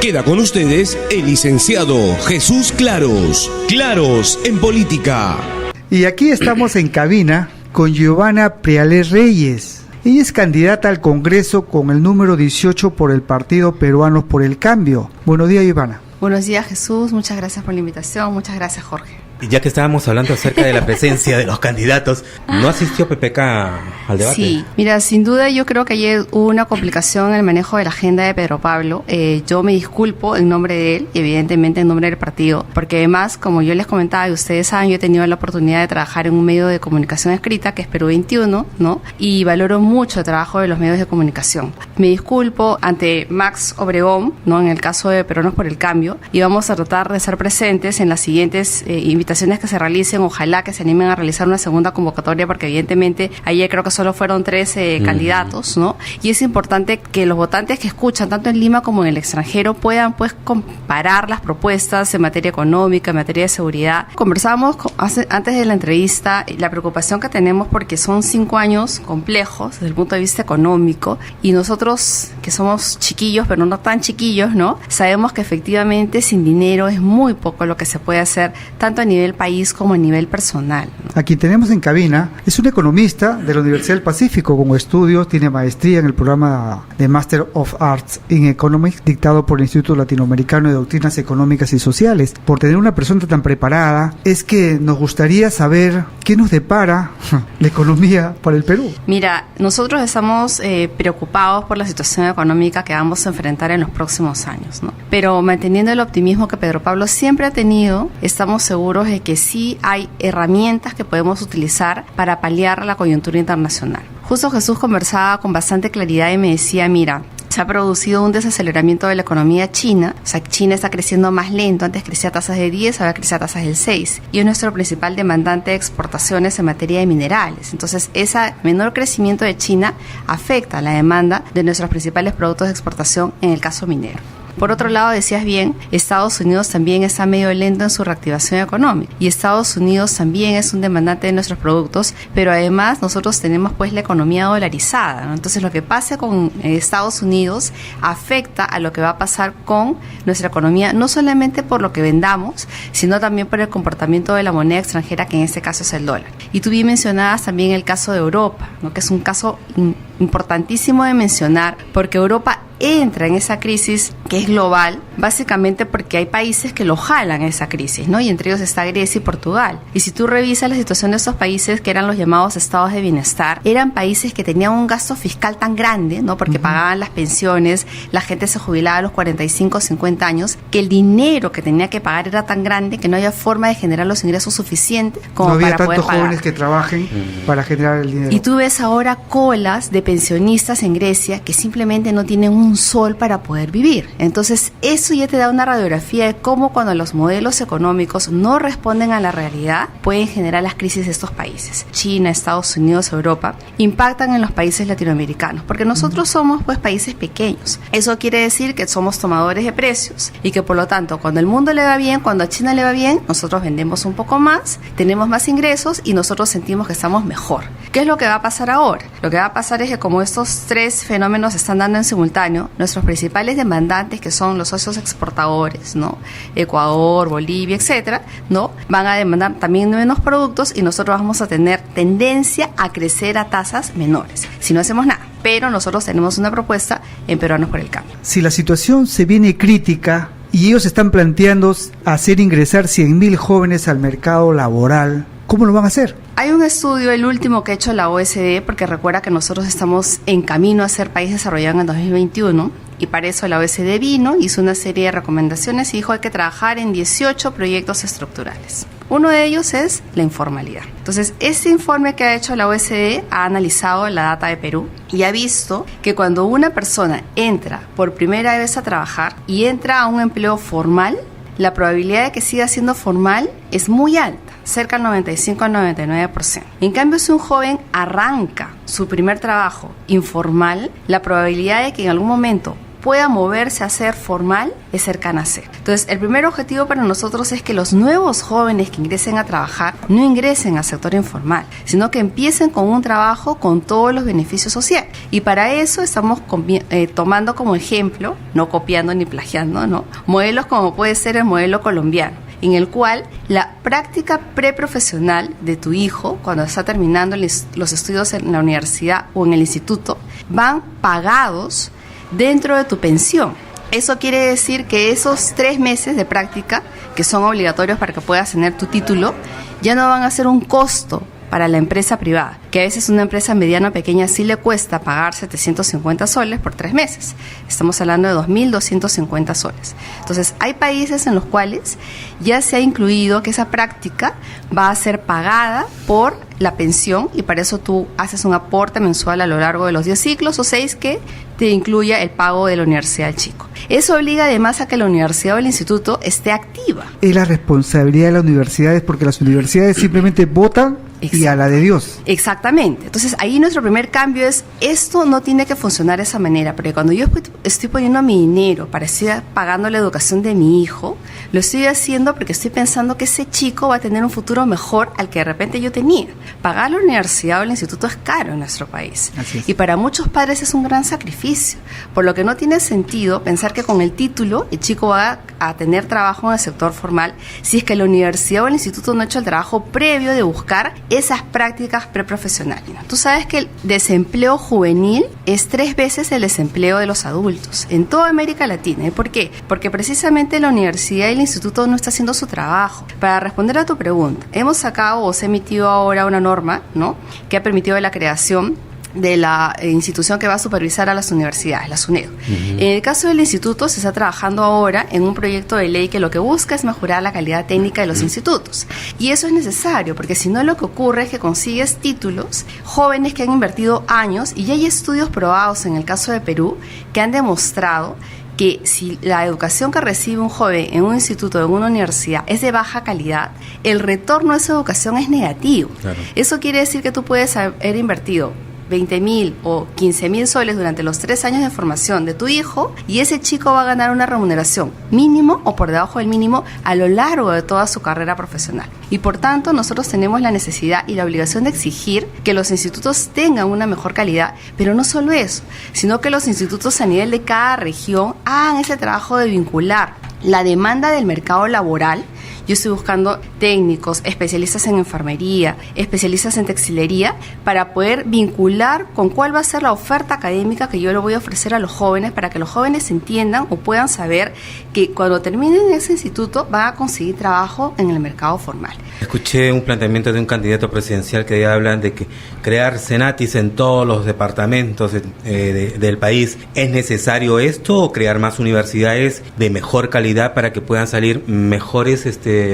Queda con ustedes el licenciado Jesús Claros. Claros en política. Y aquí estamos en cabina con Giovanna Prialés Reyes. Ella es candidata al Congreso con el número 18 por el Partido Peruanos por el Cambio. Buenos días, Giovanna. Buenos días, Jesús. Muchas gracias por la invitación. Muchas gracias, Jorge. Y ya que estábamos hablando acerca de la presencia de los candidatos, ¿no asistió PPK al debate? Sí, mira, sin duda yo creo que ayer hubo una complicación en el manejo de la agenda de Pedro Pablo. Yo me disculpo en nombre de él y evidentemente en nombre del partido, porque además, como yo les comentaba y ustedes saben, yo he tenido la oportunidad de trabajar en un medio de comunicación escrita que es Perú 21, ¿no? Y valoro mucho el trabajo de los medios de comunicación. Me disculpo ante Max Obregón, ¿no? En el caso de Peruanos por el Cambio, y vamos a tratar de ser presentes en las siguientes invitaciones que se realicen. Ojalá que se animen a realizar una segunda convocatoria, porque evidentemente ayer creo que solo fueron 13 candidatos, ¿no? Y es importante que los votantes que escuchan tanto en Lima como en el extranjero puedan pues comparar las propuestas en materia económica, en materia de seguridad. Conversábamos antes de la entrevista la preocupación que tenemos porque son 5 años complejos desde el punto de vista económico, y nosotros que somos chiquillos pero no tan chiquillos, ¿no? Sabemos que efectivamente sin dinero es muy poco lo que se puede hacer tanto a nivel país como a nivel personal, ¿no? A quien tenemos en cabina es un economista de la Universidad del Pacífico con estudios, tiene maestría en el programa de Master of Arts in Economics dictado por el Instituto Latinoamericano de Doctrinas Económicas y Sociales. Por tener una persona tan preparada, es que nos gustaría saber qué nos depara la economía para el Perú. Mira, nosotros estamos preocupados por la situación económica que vamos a enfrentar en los próximos años, ¿no? Pero manteniendo el optimismo que Pedro Pablo siempre ha tenido, estamos seguros de que sí hay herramientas que podemos utilizar para paliar la coyuntura internacional. Justo Jesús conversaba con bastante claridad y me decía, mira, se ha producido un desaceleramiento de la economía china. O sea, China está creciendo más lento. Antes crecía a tasas de 10, ahora crece a tasas del 6. Y es nuestro principal demandante de exportaciones en materia de minerales. Entonces, ese menor crecimiento de China afecta a la demanda de nuestros principales productos de exportación, en el caso minero. Por otro lado, decías bien, Estados Unidos también está medio lento en su reactivación económica, y Estados Unidos también es un demandante de nuestros productos, pero además nosotros tenemos pues la economía dolarizada, ¿no? Entonces lo que pase con Estados Unidos afecta a lo que va a pasar con nuestra economía, no solamente por lo que vendamos, sino también por el comportamiento de la moneda extranjera, que en este caso es el dólar. Y tú bien mencionabas también el caso de Europa, ¿no? Que es un caso importantísimo de mencionar, porque Europa entra en esa crisis que es global, básicamente porque hay países que lo jalan a esa crisis, ¿no? Y entre ellos está Grecia y Portugal. Y si tú revisas la situación de estos países, que eran los llamados estados de bienestar, eran países que tenían un gasto fiscal tan grande, ¿no? Porque pagaban las pensiones, la gente se jubilaba a los 45 o 50 años, que el dinero que tenía que pagar era tan grande que no había forma de generar los ingresos suficientes como para poder pagar. No había tantos jóvenes que trabajen para generar el dinero. Y tú ves ahora colas de pensionistas en Grecia que simplemente no tienen un sol para poder vivir. Entonces eso ya te da una radiografía de cómo, cuando los modelos económicos no responden a la realidad, pueden generar las crisis de estos países. China, Estados Unidos, Europa impactan en los países latinoamericanos, porque nosotros somos pues países pequeños. Eso quiere decir que somos tomadores de precios, y que por lo tanto cuando el mundo le va bien, cuando a China le va bien, nosotros vendemos un poco más, tenemos más ingresos y nosotros sentimos que estamos mejor. ¿Qué es lo que va a pasar ahora? Lo que va a pasar es que, como estos tres fenómenos se están dando en simultáneo, nuestros principales demandantes, que son los socios exportadores, ¿no? Ecuador, Bolivia, etcétera, ¿no? Van a demandar también menos productos, y nosotros vamos a tener tendencia a crecer a tasas menores si no hacemos nada. Pero nosotros tenemos una propuesta en Peruanos por el Cambio. Si la situación se viene crítica y ellos están planteando hacer ingresar 100.000 jóvenes al mercado laboral, ¿cómo lo van a hacer? Hay un estudio, el último que ha hecho la OSD, porque recuerda que nosotros estamos en camino a ser país desarrollado en el 2021, y para eso la OSD vino, hizo una serie de recomendaciones y dijo: hay que trabajar en 18 proyectos estructurales. Uno de ellos es la informalidad. Entonces, este informe que ha hecho la OSD ha analizado la data de Perú y ha visto que cuando una persona entra por primera vez a trabajar y entra a un empleo formal, la probabilidad de que siga siendo formal es muy alta, cerca del 95 al 99%. En cambio, si un joven arranca su primer trabajo informal, la probabilidad de que en algún momento pueda moverse a ser formal es cercana a ser. Entonces, el primer objetivo para nosotros es que los nuevos jóvenes que ingresen a trabajar no ingresen al sector informal, sino que empiecen con un trabajo con todos los beneficios sociales. Y para eso estamos tomando como ejemplo, no copiando ni plagiando, ¿no?, modelos como puede ser el modelo colombiano, en el cual la práctica preprofesional de tu hijo, cuando está terminando los estudios en la universidad o en el instituto, van pagados dentro de tu pensión. Eso quiere decir que esos 3 meses de práctica, que son obligatorios para que puedas tener tu título, ya no van a ser un costo para la empresa privada, que a veces una empresa mediana o pequeña sí le cuesta pagar 750 soles por 3 meses. Estamos hablando de 2.250 soles. Entonces, hay países en los cuales ya se ha incluido que esa práctica va a ser pagada por la pensión, y para eso tú haces un aporte mensual a lo largo de los 10 ciclos o 6 que te incluya el pago de la universidad del chico. Eso obliga además a que la universidad o el instituto esté activa. Es la responsabilidad de las universidades, porque las universidades simplemente votan y a la de Dios. Exactamente. Entonces, ahí nuestro primer cambio es, esto no tiene que funcionar de esa manera, porque cuando yo estoy poniendo mi dinero para estar pagando la educación de mi hijo, lo estoy haciendo porque estoy pensando que ese chico va a tener un futuro mejor al que de repente yo tenía. Pagar la universidad o el instituto es caro en nuestro país. Así es. Y para muchos padres es un gran sacrificio, por lo que no tiene sentido pensar que con el título el chico va a tener trabajo en el sector formal si es que la universidad o el instituto no ha hecho el trabajo previo de buscar esas prácticas preprofesionales. Tú sabes que el desempleo juvenil es 3 veces el desempleo de los adultos en toda América Latina. ¿Y por qué? Porque precisamente la universidad y el instituto no está haciendo su trabajo. Para responder a tu pregunta, hemos sacado o se ha emitido ahora una norma, ¿no?, que ha permitido la creación de la institución que va a supervisar a las universidades, la SUNEDU. En el caso del instituto, se está trabajando ahora en un proyecto de ley que lo que busca es mejorar la calidad técnica de los institutos. Y eso es necesario, porque si no, lo que ocurre es que consigues títulos, jóvenes que han invertido años, y ya hay estudios probados en el caso de Perú que han demostrado que si la educación que recibe un joven en un instituto o en una universidad es de baja calidad, el retorno de esa educación es negativo. Claro. Eso quiere decir que tú puedes haber invertido 20.000 o 15.000 soles durante los 3 años de formación de tu hijo, y ese chico va a ganar una remuneración mínimo o por debajo del mínimo a lo largo de toda su carrera profesional. Y por tanto, nosotros tenemos la necesidad y la obligación de exigir que los institutos tengan una mejor calidad, pero no solo eso, sino que los institutos a nivel de cada región hagan ese trabajo de vincular la demanda del mercado laboral. Yo estoy buscando técnicos, especialistas en enfermería, especialistas en textilería, para poder vincular con cuál va a ser la oferta académica que yo le voy a ofrecer a los jóvenes, para que los jóvenes entiendan o puedan saber que cuando terminen ese instituto van a conseguir trabajo en el mercado formal. Escuché un planteamiento de un candidato presidencial que hablan de que crear cenatis en todos los departamentos del país. ¿Es necesario esto o crear más universidades de mejor calidad para que puedan salir mejores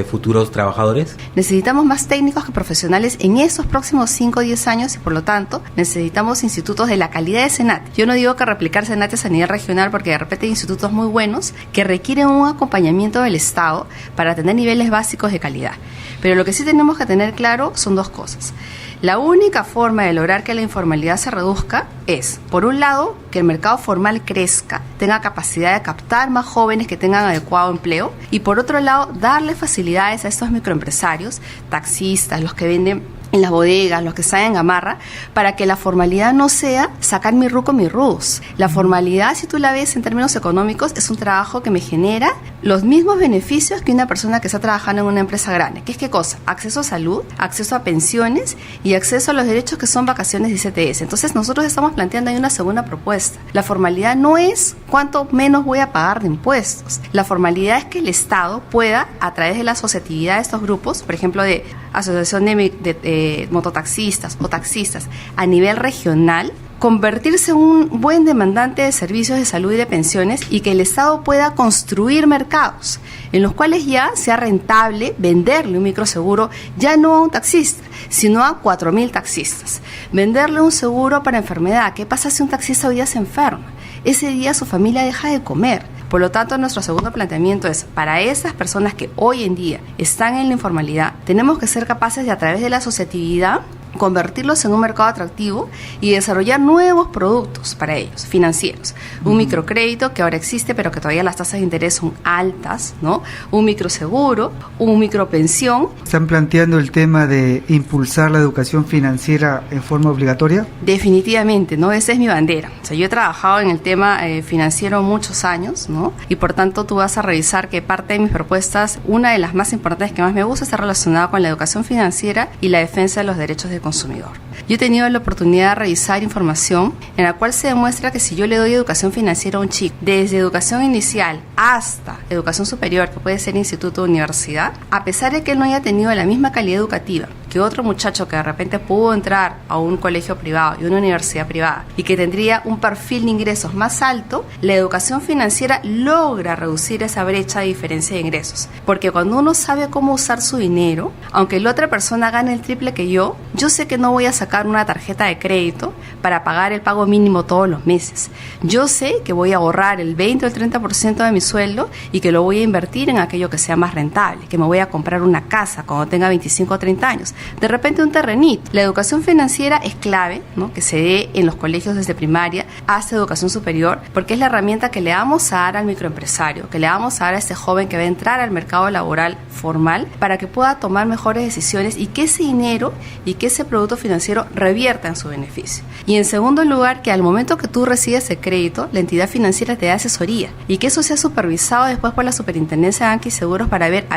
futuros trabajadores? Necesitamos más técnicos que profesionales en estos próximos 5 o 10 años, y por lo tanto necesitamos institutos de la calidad de CENATI. Yo no digo que replicar CENATIs a nivel regional, porque de repente hay institutos muy buenos que requieren un acompañamiento del Estado para tener niveles básicos de calidad. Pero lo que sí tenemos que tener claro son 2 cosas. La única forma de lograr que la informalidad se reduzca es, por un lado, que el mercado formal crezca, tenga capacidad de captar más jóvenes que tengan adecuado empleo, y por otro lado, darle facilidades a estos microempresarios, taxistas, los que venden en las bodegas, los que están en gamarra, para que la formalidad no sea sacar mi ruco, mi rus. La formalidad, si tú la ves en términos económicos, es un trabajo que me genera los mismos beneficios que una persona que está trabajando en una empresa grande. ¿Qué es qué cosa? Acceso a salud, acceso a pensiones y acceso a los derechos que son vacaciones y CTS. Entonces nosotros estamos planteando ahí una segunda propuesta. La formalidad no es cuánto menos voy a pagar de impuestos. La formalidad es que el Estado pueda, a través de la asociatividad de estos grupos, por ejemplo de asociación de mototaxistas o taxistas a nivel regional, convertirse en un buen demandante de servicios de salud y de pensiones, y que el Estado pueda construir mercados en los cuales ya sea rentable venderle un microseguro ya no a un taxista, sino a 4.000 taxistas. Venderle un seguro para enfermedad. ¿Qué pasa si un taxista hoy día se enferma? Ese día su familia deja de comer. Por lo tanto, nuestro segundo planteamiento es, para esas personas que hoy en día están en la informalidad, tenemos que ser capaces de, a través de la asociatividad, convertirlos en un mercado atractivo y desarrollar nuevos productos para ellos, financieros. Un microcrédito que ahora existe, pero que todavía las tasas de interés son altas, ¿no? Un microseguro, un micropensión. ¿Están planteando el tema de impulsar la educación financiera en forma obligatoria? Definitivamente, ¿no? Esa es mi bandera. O sea, yo he trabajado en el tema financiero muchos años, ¿no? Y por tanto tú vas a revisar que parte de mis propuestas, una de las más importantes que más me gusta, está relacionada con la educación financiera y la defensa de los derechos del consumidor. Yo he tenido la oportunidad de revisar información en la cual se demuestra que si yo le doy educación financiera a un chico, desde educación inicial hasta educación superior, que puede ser instituto o universidad, a pesar de que él no haya tenido la misma calidad educativa que otro muchacho que de repente pudo entrar a un colegio privado y una universidad privada y que tendría un perfil de ingresos más alto, la educación financiera logra reducir esa brecha de diferencia de ingresos. Porque cuando uno sabe cómo usar su dinero, aunque la otra persona gane el triple que yo sé que no voy a sacar una tarjeta de crédito para pagar el pago mínimo todos los meses. Yo sé que voy a ahorrar el 20 o el 30% de mi sueldo y que lo voy a invertir en aquello que sea más rentable, que me voy a comprar una casa cuando tenga 25 o 30 años. De repente un terrenito. La educación financiera es clave, ¿no? Que se dé en los colegios desde primaria hasta educación superior, porque es la herramienta que le vamos a dar al microempresario, que le vamos a dar a este joven que va a entrar al mercado laboral formal para que pueda tomar mejores decisiones y que ese dinero y que ese producto financiero revierta en su beneficio. Y en segundo lugar, que al momento que tú recibes el crédito, la entidad financiera te da asesoría y que eso sea supervisado después por la Superintendencia de Banca y Seguros para ver,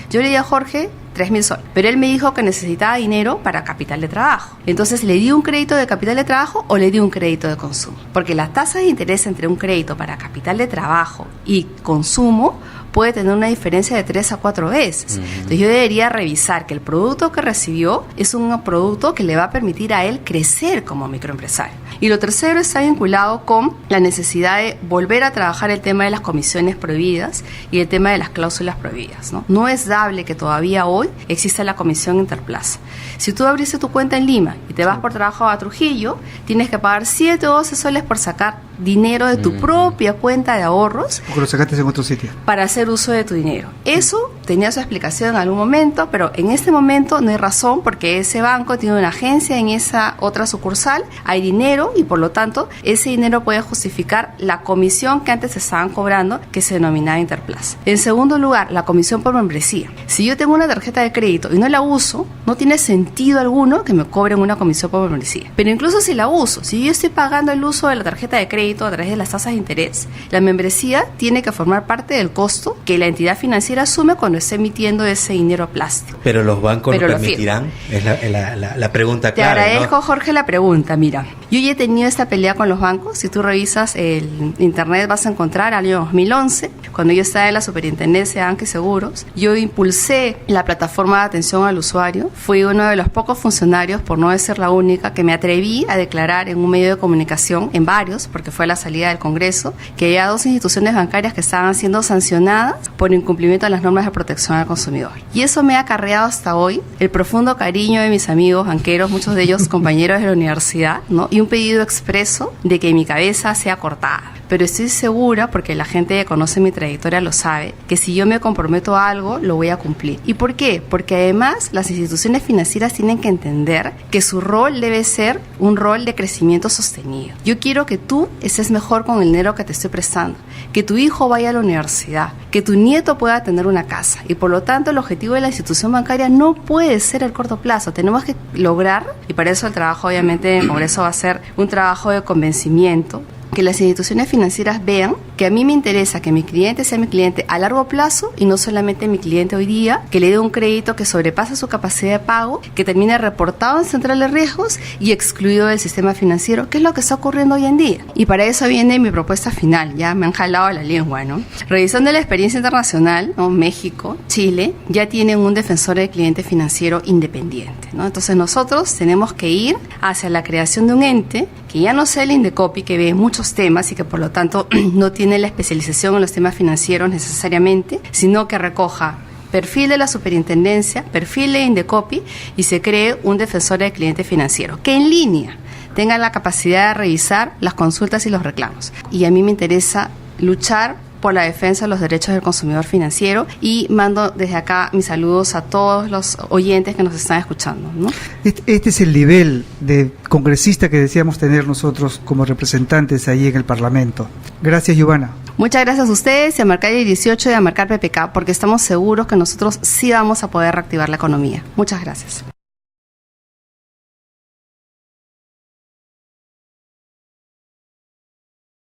yo le di a Jorge 3.000 soles, pero él me dijo que necesitaba dinero para capital de trabajo. Entonces, ¿le di un crédito de capital de trabajo o le di un crédito de consumo? Porque las tasas de interés entre un crédito para capital de trabajo y consumo puede tener una diferencia de 3 a 4 veces. Entonces yo debería revisar que el producto que recibió es un producto que le va a permitir a él crecer como microempresario. Y lo tercero está vinculado con la necesidad de volver a trabajar el tema de las comisiones prohibidas y el tema de las cláusulas prohibidas, ¿no? No es dable que todavía hoy exista la comisión interplaza. Si tú abriste tu cuenta en Lima y te vas por trabajo a Trujillo, tienes que pagar 7 o 12 soles por sacar dinero de tu propia cuenta de ahorros. Porque lo sacaste en otro sitio. Para hacer uso de tu dinero. Eso tenía su explicación en algún momento, pero en este momento no hay razón porque ese banco tiene una agencia en esa otra sucursal, hay dinero y por lo tanto ese dinero puede justificar la comisión que antes se estaban cobrando, que se denominaba Interplaza. En segundo lugar, la comisión por membresía. Si yo tengo una tarjeta de crédito y no la uso, no tiene sentido alguno que me cobren una comisión por membresía. Pero incluso si la uso, si yo estoy pagando el uso de la tarjeta de crédito a través de las tasas de interés, la membresía tiene que formar parte del costo que la entidad financiera asume cuando esté emitiendo ese dinero plástico. Pero los bancos lo permitirán, es la pregunta clave. Te agradezco, ¿no? Jorge, la pregunta. Mira, yo ya he tenido esta pelea con los bancos. Si tú revisas el internet vas a encontrar al año 2011, cuando yo estaba en la Superintendencia de Banca y Seguros, yo impulsé la plataforma de atención al usuario. Fui uno de los pocos funcionarios, por no decir la única, que me atreví a declarar en un medio de comunicación, en varios, porque fue a la salida del Congreso, que había 2 instituciones bancarias que estaban siendo sancionadas por incumplimiento de las normas de protección al consumidor. Y eso me ha acarreado hasta hoy el profundo cariño de mis amigos banqueros, muchos de ellos compañeros de la universidad, ¿no? Y un pedido expreso de que mi cabeza sea cortada. Pero estoy segura, porque la gente que conoce mi trayectoria lo sabe, que si yo me comprometo a algo, lo voy a cumplir. ¿Y por qué? Porque además las instituciones financieras tienen que entender que su rol debe ser un rol de crecimiento sostenido. Yo quiero que tú estés mejor con el dinero que te estoy prestando, que tu hijo vaya a la universidad, que tu nieto pueda tener una casa. Y por lo tanto el objetivo de la institución bancaria no puede ser el corto plazo. Tenemos que lograr, y para eso el trabajo obviamente en el Congreso va a ser un trabajo de convencimiento, que las instituciones financieras vean que a mí me interesa que mi cliente sea mi cliente a largo plazo y no solamente mi cliente hoy día, que le dé un crédito que sobrepasa su capacidad de pago, que termine reportado en central de riesgos y excluido del sistema financiero, que es lo que está ocurriendo hoy en día. Y para eso viene mi propuesta final, ya me han jalado la lengua, ¿no? Revisando la experiencia internacional, ¿no? México, Chile, ya tienen un defensor del cliente financiero independiente, ¿no? Entonces nosotros tenemos que ir hacia la creación de un ente que ya no sea el Indecopi, que ve muchos temas y que por lo tanto no tiene la especialización en los temas financieros necesariamente, sino que recoja perfil de la superintendencia, perfil de Indecopi y se cree un defensor del cliente financiero, que en línea tenga la capacidad de revisar las consultas y los reclamos. Y a mí me interesa luchar por la defensa de los derechos del consumidor financiero, y mando desde acá mis saludos a todos los oyentes que nos están escuchando, ¿no? Este es el nivel de congresista que deseamos tener nosotros como representantes ahí en el Parlamento. Gracias, Giovanna. Muchas gracias a ustedes y a Marcar 18 y a Marcar PPK, porque estamos seguros que nosotros sí vamos a poder reactivar la economía. Muchas gracias.